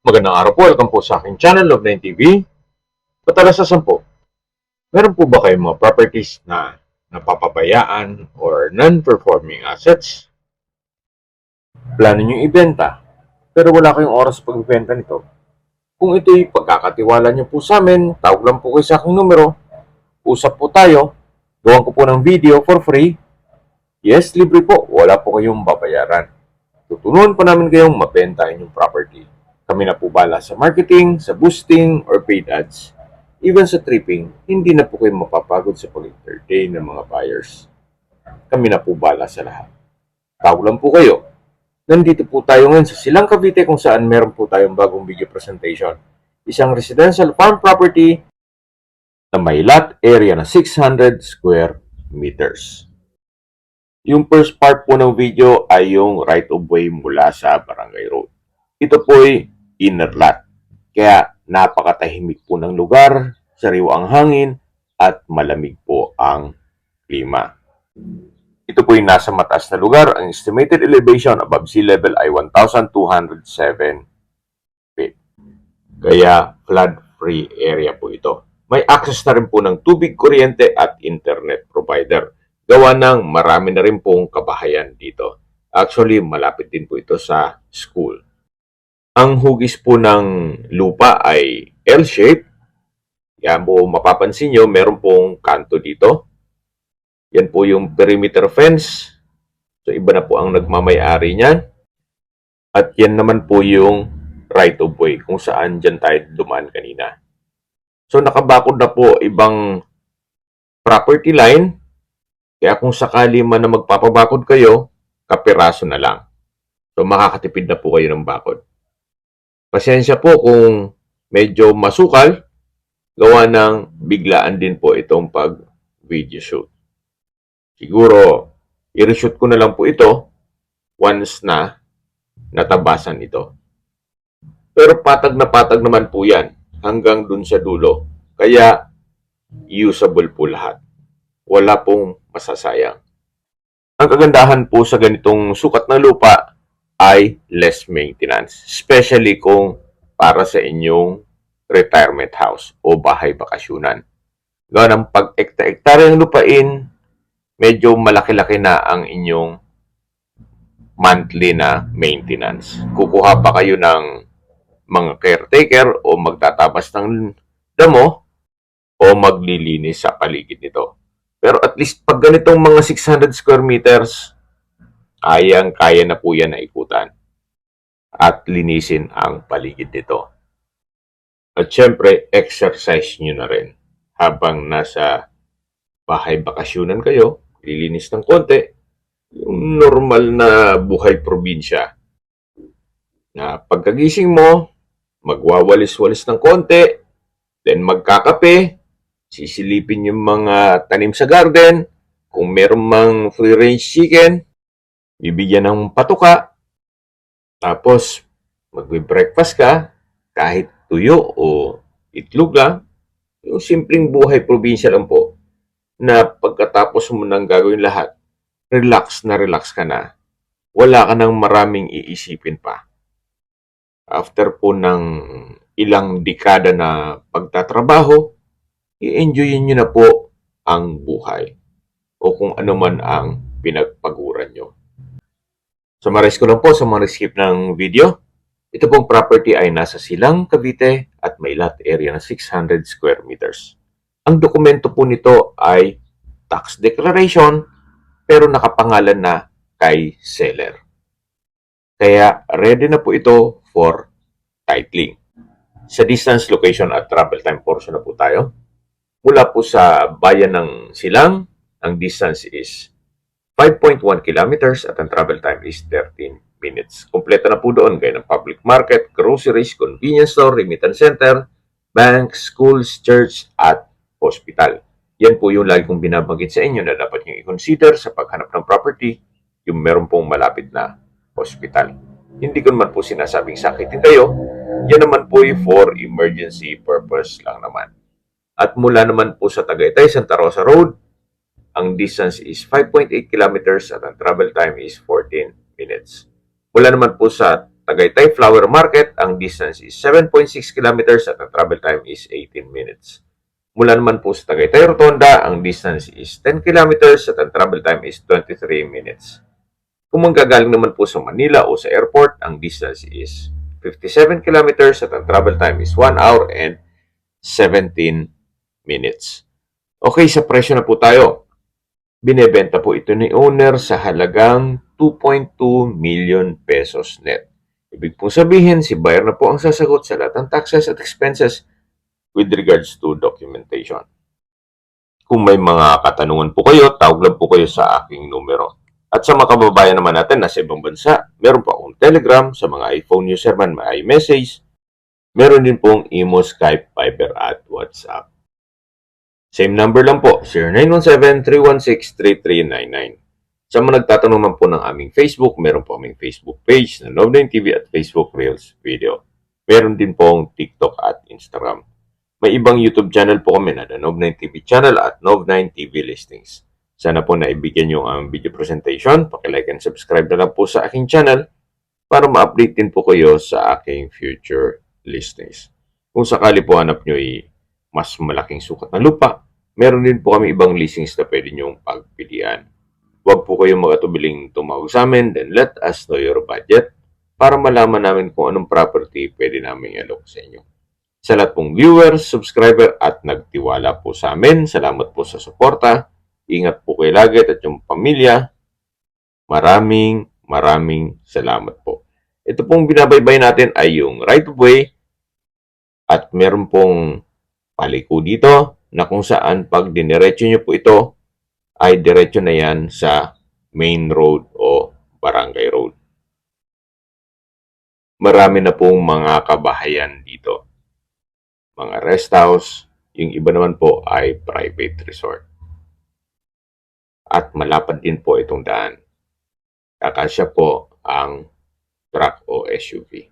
Magandang araw po. Welcome po sa aking channel, Love9 TV. Patalasasan po, meron po ba kayong mga properties na napapabayaan or non-performing assets? Plano nyo ibenta, pero wala kayong oras sa pagbibenta nito. Kung ito'y pagkakatiwala nyo po sa amin, tawag lang po kayo sa aking numero, usap po tayo, gawan ko po ng video for free. Yes, libre po, wala po kayong babayaran. Tutunuan po namin kayong mabenta inyong property. Kami na po bala sa marketing, sa boosting, or paid ads. Even sa tripping, hindi na po kayo mapapagod sa pag-entertain ng mga buyers. Kami na po bala sa lahat. Tawag lang po kayo. Nandito po tayo ngayon sa Silang Cavite kung saan meron po tayong bagong video presentation. Isang residential farm property na may lot area na 600 square meters. Yung first part po ng video ay yung right of way mula sa Barangay Road. Ito po ay inner lot. Kaya napakatahimik po ng lugar, sariwa ang hangin, at malamig po ang klima. Ito po ay nasa mataas na lugar. Ang estimated elevation above sea level ay 1,207 feet. Kaya flood-free area po ito. May access na rin po ng tubig, kuryente at internet provider. Gawa ng marami na rin pong kabahayan dito. Actually, malapit din po ito sa school. Ang hugis po ng lupa ay L-shape. Yan po mapapansin nyo, meron pong kanto dito. Yan po yung perimeter fence. So iba na po ang nagmamay-ari niyan. At yan naman po yung right of way kung saan dyan tayo dumaan kanina. So nakabakod na po ibang property line. Kaya kung sakali man na magpapabakod kayo, kapiraso na lang. So makakatipid na po kayo ng bakod. Pasensya po kung medyo masukal, gawa ng biglaan din po itong pag-video shoot. Siguro, i-reshoot ko na lang po ito once na natabasan ito. Pero patag na patag naman po yan hanggang dun sa dulo. Kaya, usable po lahat. Wala pong masasayang. Ang kagandahan po sa ganitong sukat ng lupa ay less maintenance. Especially kung para sa inyong retirement house o bahay bakasyunan. Gawa ng pag-ekta-ektaryang lupain, medyo malaki-laki na ang inyong monthly na maintenance. Kukuha pa kayo ng mga caretaker o magtatabas ng damo o maglilinis sa paligid nito. Pero at least pag ganitong mga 600 square meters, kayang-kaya na po yan na ikutan at linisin ang paligid nito. At syempre, exercise nyo na rin habang nasa bahay bakasyunan kayo, lilinis ng konti, yung normal na buhay probinsya. Na pagkagising mo, magwawalis-walis ng konti, then magkakape, sisilipin yung mga tanim sa garden, kung meron mang free-range chicken, bibigyan ng patuka, tapos magbe-breakfast ka, kahit tuyo o itlog lang, yung simpleng buhay probinsya lang po, na pagkatapos mo nang gagawin lahat, relax ka na. Wala ka nang maraming iisipin pa. After po ng ilang dekada na pagtatrabaho, i-enjoyin nyo na po ang buhay o kung ano man ang pinagpaguran nyo. Summarize ko lang po sa mga skip ng video. Ito pong property ay nasa Silang, Cavite at may lot area na 600 square meters. Ang dokumento po nito ay tax declaration pero nakapangalan na kay seller. Kaya ready na po ito for titling. Sa distance, location at travel time portion na po tayo. Mula po sa bayan ng Silang, ang distance is 5.1 kilometers at ang travel time is 13 minutes. Kompleto na po doon gaya ng public market, groceries, convenience store, remittance center, bank, schools, church, at hospital. Yan po yung lagi kong binabanggit sa inyo na dapat nyo i-consider sa paghanap ng property, yung meron pong malapit na hospital. Hindi ko naman po sinasabing sakitin kayo, yan naman po yung for emergency purpose lang naman. At mula naman po sa Tagaytay, Santa Rosa Road, ang distance is 5.8 kilometers at ang travel time is 14 minutes. Mula naman po sa Tagaytay Flower Market, ang distance is 7.6 kilometers at ang travel time is 18 minutes. Mula naman po sa Tagaytay Rotonda, ang distance is 10 kilometers at ang travel time is 23 minutes. Kung manggagaling naman po sa Manila o sa airport, ang distance is 57 kilometers at ang travel time is 1 hour and 17 minutes. Okay, sa presyo na po tayo. Binebenta po ito ni owner sa halagang 2.2 million pesos net. Ibig pong sabihin, si buyer na po ang sasagot sa lahat ng taxes at expenses with regards to documentation. Kung may mga katanungan po kayo, tawag lang po kayo sa aking numero. At sa mga kababayan naman natin na sa ibang bansa, meron po akong Telegram, sa mga iPhone user man may iMessage, meron din pong Imo, Skype, Viber at WhatsApp. Same number lang po, 0917-316-3399. Sa mga nagtatanong man po ng aming Facebook, meron po aming Facebook page na Nov9 TV at Facebook Reels Video. Meron din pong TikTok at Instagram. May ibang YouTube channel po kami na Nov9 TV channel at Nov9 TV Listings. Sana po naibigyan nyo ang video presentation. Paki-like and subscribe na lang po sa aking channel para ma-update din po kayo sa aking future listings. Kung sakali po hanap nyo mas malaking sukat na lupa, meron din po kami ibang listings na pwede nyong pagpilian. Huwag po kayong magatubiling tumawag sa amin, then let us know your budget para malaman namin kung anong property pwede namin i-alok sa inyo. Sa lahat pong viewers, subscriber at nagtiwala po sa amin, salamat po sa suporta. Ingat po kayo lagi at yung pamilya. Maraming salamat po. Ito pong binabaybay natin ay yung right of way at meron pong paliko dito na kung saan pag diniretso nyo po ito ay diretso na yan sa main road o barangay road. Marami na pong mga kabahayan dito. Mga rest house, yung iba naman po ay private resort. At malapad din po itong daan. Kakasya po ang truck o SUV.